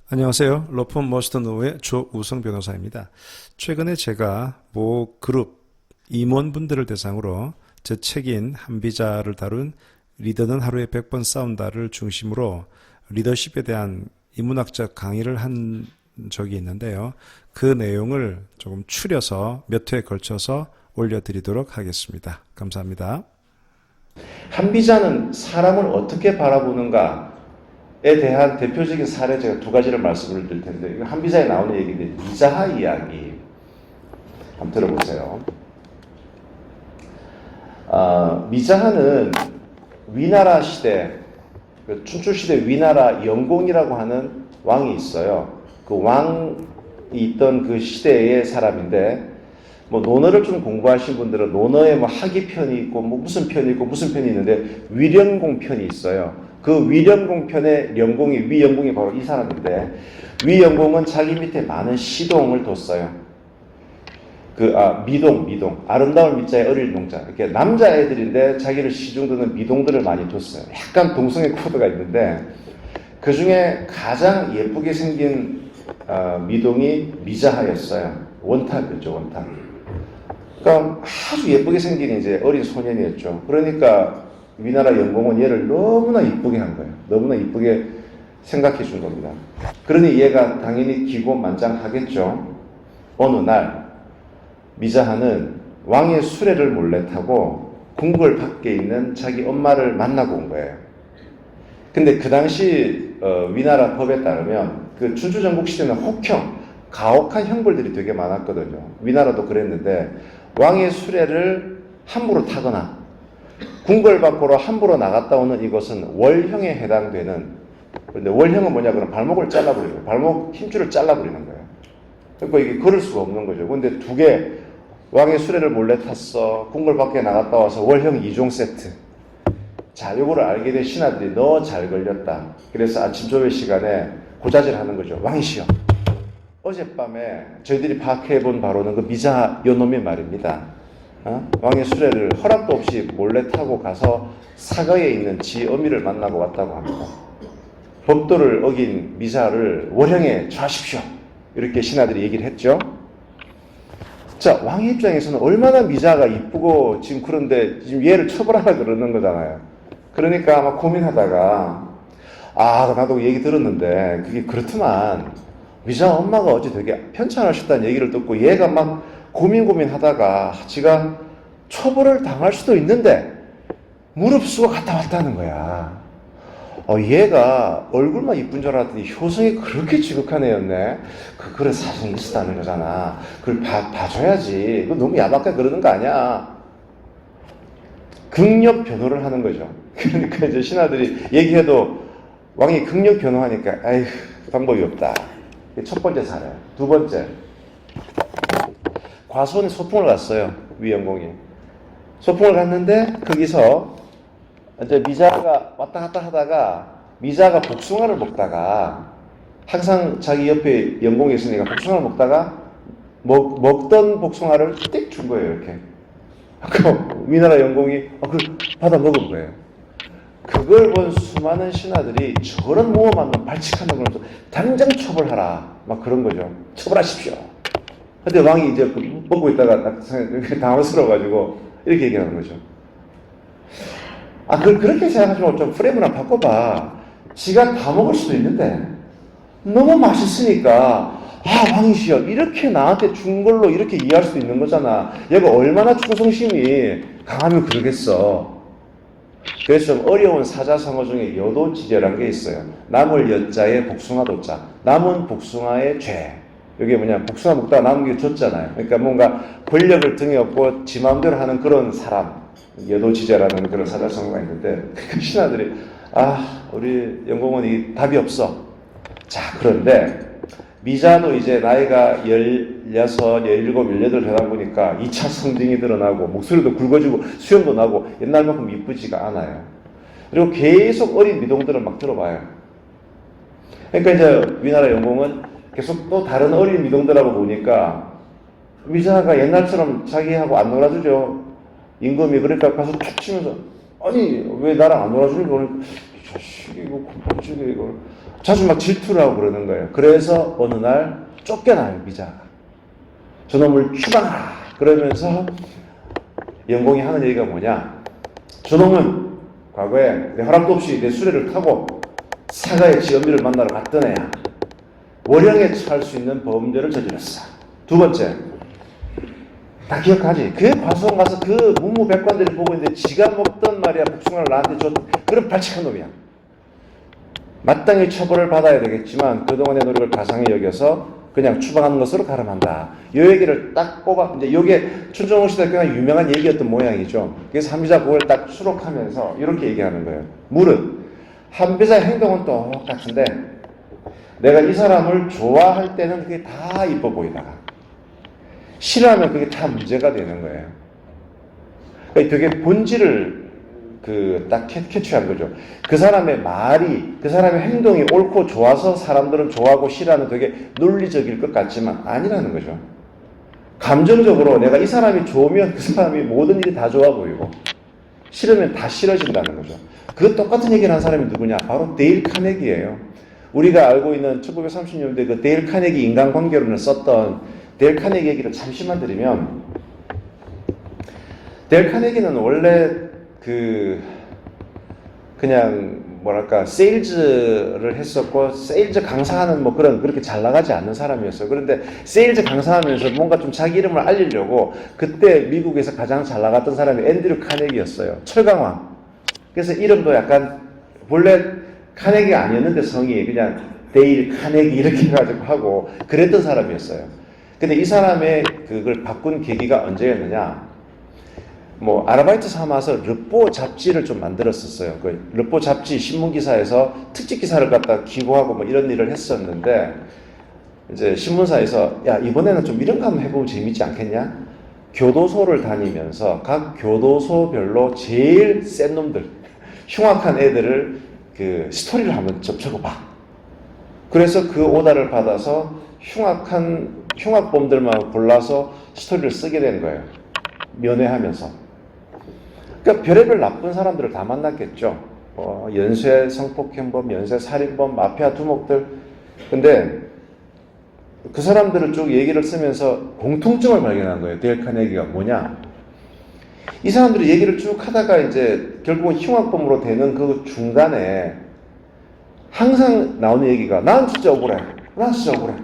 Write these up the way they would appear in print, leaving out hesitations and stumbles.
안녕하세요. 러프 머스터 노우의 조우성 변호사입니다. 최근에 제가 모 그룹 임원분들을 대상으로 제 책인 한비자를 다룬 리더는 하루에 100번 싸운다를 중심으로 리더십에 대한 인문학적 강의를 한 적이 있는데요. 그 내용을 조금 추려서 몇 회에 걸쳐서 올려드리도록 하겠습니다. 감사합니다. 한비자는 사람을 어떻게 바라보는가에 대한 대표적인 사례 제가 두 가지를 말씀을 드릴 텐데, 이거 한비자에 나오는 얘기인데, 미자하 이야기 한번 들어보세요. 미자하는 위나라 시대, 춘추 시대 위나라 영공이라고 하는 왕이 있어요. 그 왕이 있던 그 시대의 사람인데, 뭐 논어를 좀 공부하신 분들은 논어에 뭐 학이 편이 있고 뭐 무슨 편이 있고 무슨 편이 있는데 위령공 편이 있어요. 그 위령공 편의 위영공이 바로 이 사람인데, 위영공은 자기 밑에 많은 시동을 뒀어요. 미동 아름다운 미자에 어릴 농자, 이렇게 남자애들인데 자기를 시중드는 미동들을 많이 뒀어요. 약간 동성애 코드가 있는데 그 중에 가장 예쁘게 생긴 미동이 미자하였어요. 원탑이었죠, 원탑. 그러니까 아주 예쁘게 생긴 이제 어린 소년이었죠. 그러니까 위나라 영공은 얘를 너무나 이쁘게 한 거예요. 너무나 이쁘게 생각해 준 겁니다. 그러니 얘가 당연히 기고만장하겠죠. 어느 날 미자하는 왕의 수레를 몰래 타고 궁궐 밖에 있는 자기 엄마를 만나고 온 거예요. 근데 그 당시 위나라 법에 따르면 그 춘추 전국 시대는 혹형, 가혹한 형벌들이 되게 많았거든요. 위나라도 그랬는데 왕의 수레를 함부로 타거나 궁궐 밖으로 함부로 나갔다 오는 이것은 월형에 해당되는, 그런데 월형은 뭐냐 그러면 발목을 잘라버리는 거예요. 발목 힘줄을 잘라버리는 거예요. 그러니까 이게 걸을 수가 없는 거죠. 근데 두 개, 왕의 수레를 몰래 탔어, 궁궐 밖에 나갔다 와서 월형 2종 세트. 자, 요거를 알게 된 신하들이 너 잘 걸렸다. 그래서 아침 조회 시간에 고자질 하는 거죠. 왕이시여, 어젯밤에 저희들이 파악해본 바로는 그 미자 요놈의 말입니다. 왕의 수레를 허락도 없이 몰래 타고 가서 사가에 있는 지 어미를 만나고 왔다고 합니다. 법도를 어긴 미자를 월형에 처하십시오. 이렇게 신하들이 얘기를 했죠. 자, 왕의 입장에서는 얼마나 미자가 이쁘고 지금 그런데 지금 얘를 처벌하라 그러는 거잖아요. 그러니까 아마 고민하다가 나도 얘기 들었는데 그게 그렇더만 미자 엄마가 어제 되게 편찮으셨다는 얘기를 듣고 얘가 막 고민하다가 지가 처벌을 당할 수도 있는데 무릅쓰고 갔다 왔다는 거야. 얘가 얼굴만 이쁜 줄 알았더니 효성이 그렇게 지극한 애였네. 그래 사정이 있었다는 거잖아. 그걸 봐줘야지. 그거 너무 야박하게 그러는 거 아니야. 극력 변호를 하는 거죠. 그러니까 이제 신하들이 얘기해도 왕이 극력 변호하니까 아휴, 방법이 없다. 첫 번째 사례. 두 번째, 과수원에 소풍을 갔어요. 위영공이 소풍을 갔는데 거기서 이제 미자가 왔다 갔다 하다가 미자가 복숭아를 먹다가, 항상 자기 옆에 영공이 있으니까 복숭아를 먹다가 먹던 복숭아를 띡 준 거예요. 이렇게. 그 위나라 영공이 그걸 받아 먹은 거예요. 그걸 본 수많은 신하들이 저런 모험하면 발칙하는 걸 당장 처벌하라, 막 그런 거죠. 처벌하십시오. 근데 왕이 이제 먹고 있다가 딱 당황스러워가지고 이렇게 얘기하는 거죠. 그걸 그렇게 생각하지 말고 좀 프레임을 한번 바꿔봐. 지가 다 먹을 수도 있는데 너무 맛있으니까 왕이시여, 이렇게 나한테 준 걸로 이렇게 이해할 수도 있는 거잖아. 얘가 얼마나 충성심이 강하면 그러겠어. 그래서 좀 어려운 사자성어 중에 여도지절한 게 있어요. 남을 여자에 복숭아도자, 남은 복숭아의 죄. 이게 뭐냐, 복숭아 먹다가 남은 게 줬잖아요. 그러니까 뭔가 권력을 등에 업고 지 마음대로 하는 그런 사람, 여도지절하는 그런 사자성어가 있는데, 그 신하들이 우리 영공은 답이 없어. 자, 그런데 미자도 이제 나이가 16, 17, 18 되다 보니까 2차 성징이 드러나고 목소리도 굵어지고 수염도 나고 옛날만큼 이쁘지가 않아요. 그리고 계속 어린 미동들은 막 들어봐요. 그러니까 이제 위나라 영공은 계속 또 다른 어린 미동들하고 보니까 미자가 옛날처럼 자기하고 안 놀아주죠. 임금이. 그러니까 가서 툭 치면서 아니 왜 나랑 안 놀아주니? 그러니까 이 자식이 이거 곤란지게 이걸 자주 막 질투를 하고 그러는 거예요. 그래서 어느 날 쫓겨나요, 미자가. 저놈을 추방하라! 그러면서 영공이 하는 얘기가 뭐냐? 저놈은 과거에 내 허락도 없이 내 수레를 타고 사가의 지엄미를 만나러 갔던 애야. 월형에 처할 수 있는 범죄를 저질렀어. 두 번째, 다 기억하지? 그 과수원 가서 그 문무백관들이 보고 있는데 지가 먹던 말이야 복숭아를 나한테 줬던 그런 발칙한 놈이야. 마땅히 처벌을 받아야 되겠지만 그동안의 노력을 가상히 여겨서 그냥 추방하는 것으로 가름한다. 이 얘기를 딱 뽑아, 이제 이게 춘정호 시대 꽤나 유명한 얘기였던 모양이죠. 그래서 한비자 그걸 딱 수록하면서 이렇게 얘기하는 거예요. 물은 한비자의 행동은 똑같은데 내가 이 사람을 좋아할 때는 그게 다 이뻐 보이다가 싫어하면 그게 다 문제가 되는 거예요. 그러니까 되게 본질을 딱 캐치한 거죠. 그 사람의 말이, 그 사람의 행동이 옳고 좋아서 사람들은 좋아하고 싫어하는 되게 논리적일 것 같지만 아니라는 거죠. 감정적으로 내가 이 사람이 좋으면 그 사람이 모든 일이 다 좋아 보이고 싫으면 다 싫어진다는 거죠. 그 똑같은 얘기를 한 사람이 누구냐? 바로 데일 카네기예요. 우리가 알고 있는 1930년대 그 데일 카네기 인간관계론을 썼던 데일 카네기 얘기를 잠시만 드리면, 데일 카네기는 원래 그냥 뭐랄까 세일즈를 했었고 세일즈 강사하는 뭐 그렇게 잘 나가지 않는 사람이었어요. 그런데 세일즈 강사하면서 뭔가 좀 자기 이름을 알리려고 그때 미국에서 가장 잘 나갔던 사람이 앤드류 카네기였어요. 철강왕. 그래서 이름도 약간 본래 카네기가 아니었는데 성이 그냥 데일 카네기 이렇게 해가지고 하고 그랬던 사람이었어요. 근데 이 사람의 그걸 바꾼 계기가 언제였느냐? 뭐 아르바이트 삼아서 르뽀 잡지를 좀 만들었었어요. 그 르뽀 잡지 신문 기사에서 특집 기사를 갖다 기고하고 뭐 이런 일을 했었는데 이제 신문사에서 야 이번에는 좀 이런 거 한번 해보면 재밌지 않겠냐? 교도소를 다니면서 각 교도소별로 제일 센 놈들, 흉악한 애들을 그 스토리를 한번 적어봐. 그래서 그 오다를 받아서 흉악범들만 골라서 스토리를 쓰게 된 거예요. 면회하면서. 그러니까 별의별 나쁜 사람들을 다 만났겠죠. 연쇄 성폭행범, 연쇄 살인범, 마피아 두목들. 근데 그 사람들을 쭉 얘기를 쓰면서 공통점을 발견한 거예요. 데일 카네기가 뭐냐? 이 사람들이 얘기를 쭉 하다가 이제 결국은 흉악범으로 되는 그 중간에 항상 나오는 얘기가 난 진짜 억울해. 난 진짜 억울해.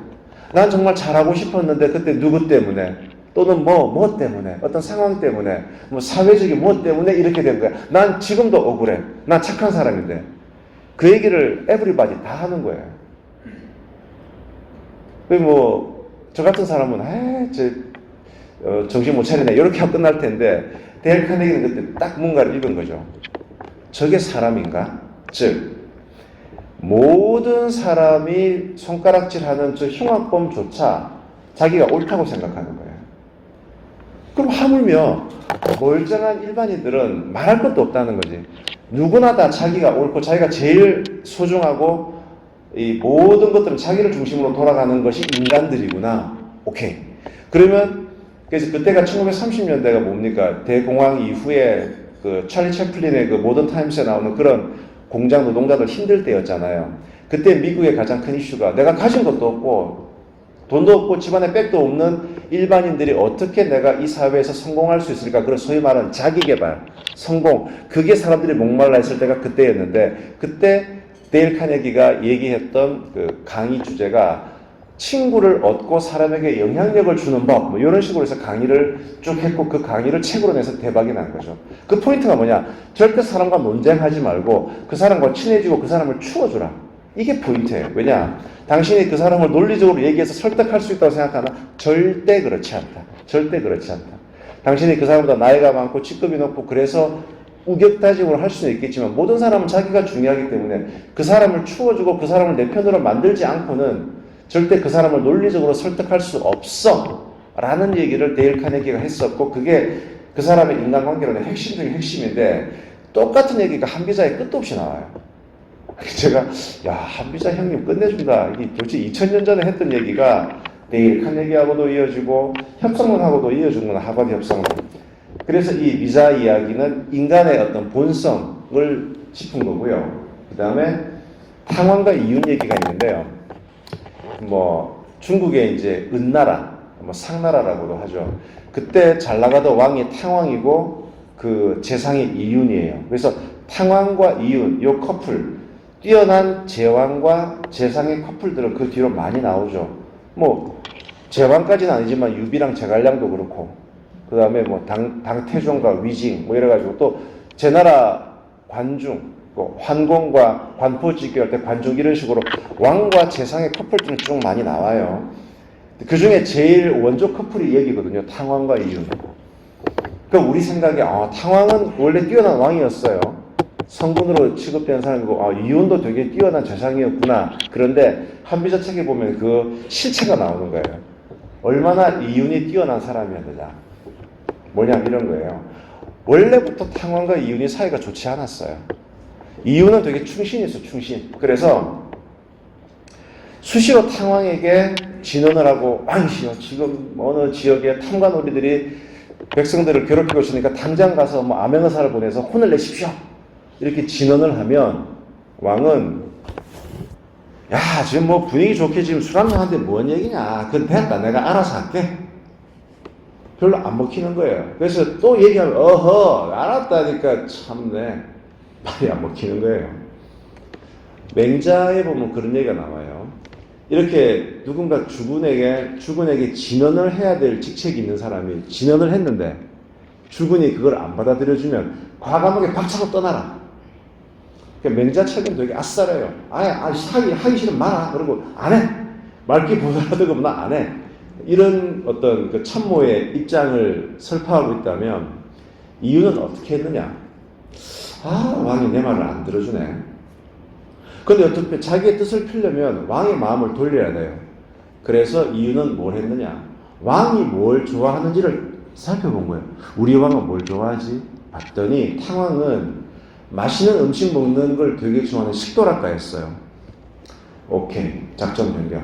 난 정말 잘하고 싶었는데 그때 누구 때문에 또는 뭐 때문에 어떤 상황 때문에 뭐 사회적인 뭐 때문에 이렇게 된 거야. 난 지금도 억울해. 난 착한 사람인데. 그 얘기를 에브리바디 다 하는 거예요. 저 같은 사람은 정신 못 차리네 이렇게 하고 끝날 텐데 데일 카네기는 그때 딱 뭔가를 읽은 거죠. 저게 사람인가? 즉 모든 사람이 손가락질하는 저 흉악범조차 자기가 옳다고 생각하는 거예요. 그럼 하물며 멀쩡한 일반인들은 말할 것도 없다는 거지. 누구나 다 자기가 옳고 자기가 제일 소중하고 이 모든 것들은 자기를 중심으로 돌아가는 것이 인간들이구나. 오케이. 그러면 그래서 그때가 1930년대가 뭡니까? 대공황 이후에 그 찰리 채플린의 그 모던 타임스에 나오는 그런 공장 노동자들 힘들 때였잖아요. 그때 미국의 가장 큰 이슈가 내가 가진 것도 없고 돈도 없고 집안에 백도 없는 일반인들이 어떻게 내가 이 사회에서 성공할 수 있을까? 그런 소위 말하는 자기개발, 성공. 그게 사람들이 목말라 했을 때가 그때였는데 그때 데일 카네기가 얘기했던 그 강의 주제가 친구를 얻고 사람에게 영향력을 주는 법, 뭐 이런 식으로 해서 강의를 쭉 했고 그 강의를 책으로 내서 대박이 난 거죠. 그 포인트가 뭐냐? 절대 사람과 논쟁하지 말고 그 사람과 친해지고 그 사람을 추워주라. 이게 포인트예요. 왜냐? 당신이 그 사람을 논리적으로 얘기해서 설득할 수 있다고 생각하나? 절대 그렇지 않다. 절대 그렇지 않다. 당신이 그 사람보다 나이가 많고 직급이 높고 그래서 우격다짐으로 할 수는 있겠지만 모든 사람은 자기가 중요하기 때문에 그 사람을 추워주고 그 사람을 내 편으로 만들지 않고는 절대 그 사람을 논리적으로 설득할 수 없어 라는 얘기를 데일 카네기가 했었고 그게 그 사람의 인간관계론의 핵심 중에 핵심인데 똑같은 얘기가 한비자에 끝도 없이 나와요. 제가 한비자 형님 끝내준다. 이게 도대체 2000년 전에 했던 얘기가 데일 카네기하고도 이어지고 협상론하고도 이어지는구나. 하버드 협상론. 그래서 이 미자 이야기는 인간의 어떤 본성을 짚은 거고요. 그 다음에 탕왕과 이윤 얘기가 있는데요. 뭐 중국의 이제 은나라, 뭐 상나라라고도 하죠. 그때 잘 나가던 왕이 탕왕이고 그 재상이 이윤이에요. 그래서 탕왕과 이윤 요 커플, 뛰어난 제왕과 재상의 커플들은 그 뒤로 많이 나오죠. 뭐 제왕까지는 아니지만 유비랑 제갈량도 그렇고, 그 다음에 뭐 당태종과 위징 뭐 이래가지고 또 제나라 관중, 뭐 환공과 관포지기할 때 관중 이런 식으로 왕과 재상의 커플들은 쭉 많이 나와요. 그 중에 제일 원조 커플이 여기거든요. 탕왕과 이윤. 그러니까 우리 생각에 탕왕은 원래 뛰어난 왕이었어요. 성군으로 취급된 사람이고 이윤도 되게 뛰어난 재상이었구나. 그런데 한비자 책에 보면 그 실체가 나오는 거예요. 얼마나 이윤이 뛰어난 사람이었느냐. 뭐냐 이런 거예요. 원래부터 탕왕과 이윤이 사이가 좋지 않았어요. 이윤은 되게 충신이었어, 충신. 그래서 수시로 탕왕에게 진언을 하고, 왕이시여, 지금 어느 지역에 탐관오리들이 백성들을 괴롭히고 있으니까 당장 가서 뭐 암행어사를 보내서 혼을 내십시오. 이렇게 진언을 하면 왕은, 야, 지금 뭐 분위기 좋게 지금 술 한잔 하는데 뭔 얘기냐. 그건 됐다. 내가 알아서 할게. 별로 안 먹히는 거예요. 그래서 또 얘기하면, 알았다니까 참네. 말이 안 먹히는 거예요. 맹자에 보면 그런 얘기가 나와요. 이렇게 누군가 주군에게 진언을 해야 될 직책이 있는 사람이 진언을 했는데 주군이 그걸 안 받아들여주면 과감하게 박차고 떠나라. 그러니까 맹자 책은 되게 아싸래요. 하기 싫으면 말아. 그러고 안 해. 말기 보더라도 나 안 해. 이런 어떤 그 참모의 입장을 설파하고 있다면 이유는 어떻게 했느냐? 왕이 내 말을 안 들어주네. 근데 어떻게 자기의 뜻을 피려면 왕의 마음을 돌려야 돼요. 그래서 이유는 뭘 했느냐? 왕이 뭘 좋아하는지를 살펴본 거예요. 우리 왕은 뭘 좋아하지? 봤더니 탕왕은 맛있는 음식 먹는 걸 되게 좋아하는 식도락가였어요. 오케이, 작전 변경.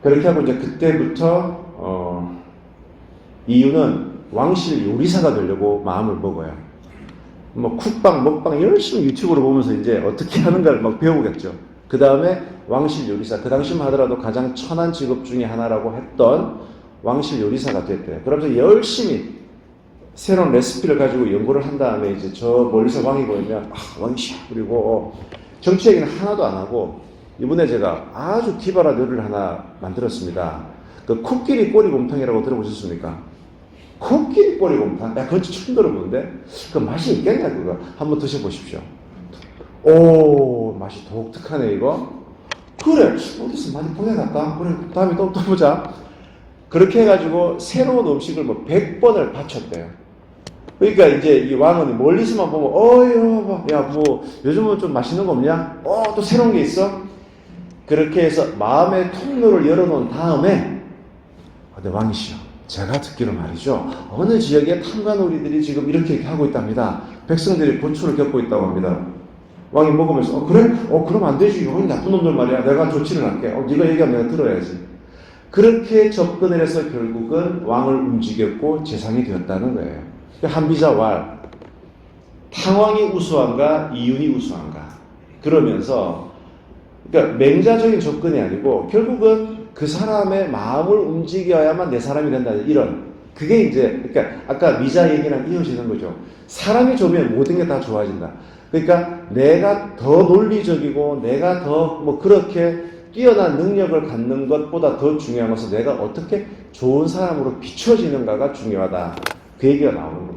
그렇게 하고 이제 그때부터 이유는 왕실 요리사가 되려고 마음을 먹어요. 뭐 쿡방, 먹방 열심히 유튜브로 보면서 이제 어떻게 하는가를 막 배우겠죠. 그 다음에 왕실 요리사, 그 당시만 하더라도 가장 천한 직업 중에 하나라고 했던 왕실 요리사가 됐대요. 그러면서 열심히 새로운 레시피를 가지고 연구를 한 다음에 이제 저 멀리서 왕이 보이면 왕이시여. 그리고 정치 얘기는 하나도 안 하고 이번에 제가 아주 기발한 요리를 하나 만들었습니다. 그 코끼리 꼬리곰탕이라고 들어보셨습니까? 코끼리 꼬리곰탕? 그건 처음 들어보는데 그 맛이 있겠냐 그거? 한번 드셔보십시오. 오, 맛이 독특하네 이거. 그래, 어디서 많이 보내놨다. 그래, 다음에 또 보자. 그렇게 해가지고 새로운 음식을 뭐 100번을 바쳤대요. 그러니까 이제 이 왕은 멀리서만 보면 야, 뭐 요즘은 좀 맛있는 거 없냐? 또 새로운 게 있어? 그렇게 해서 마음의 통로를 열어놓은 다음에 근데 왕이시여, 제가 듣기로 말이죠, 어느 지역에 탐관오리들이 지금 이렇게 하고 있답니다. 백성들이 고초를 겪고 있다고 합니다. 왕이 먹으면서 그래? 그럼 안 되지. 이거 나쁜 놈들 말이야. 내가 조치를 할게. 네가 얘기하면 내가 들어야지. 그렇게 접근을 해서 결국은 왕을 움직였고 재상이 되었다는 거예요. 한비자 왈, 탕왕이 우수한가 이윤이 우수한가. 그러면서 그러니까 맹자적인 접근이 아니고 결국은 그 사람의 마음을 움직여야만 내 사람이 된다는 이런, 그게 이제 그러니까 아까 미자 얘기랑 이어지는 거죠. 사람이 좋으면 모든 게 다 좋아진다. 그러니까 내가 더 논리적이고 내가 더 뭐 그렇게 뛰어난 능력을 갖는 것보다 더 중요한 것은 내가 어떻게 좋은 사람으로 비춰지는가가 중요하다. 그 얘기가 나오는 거예요.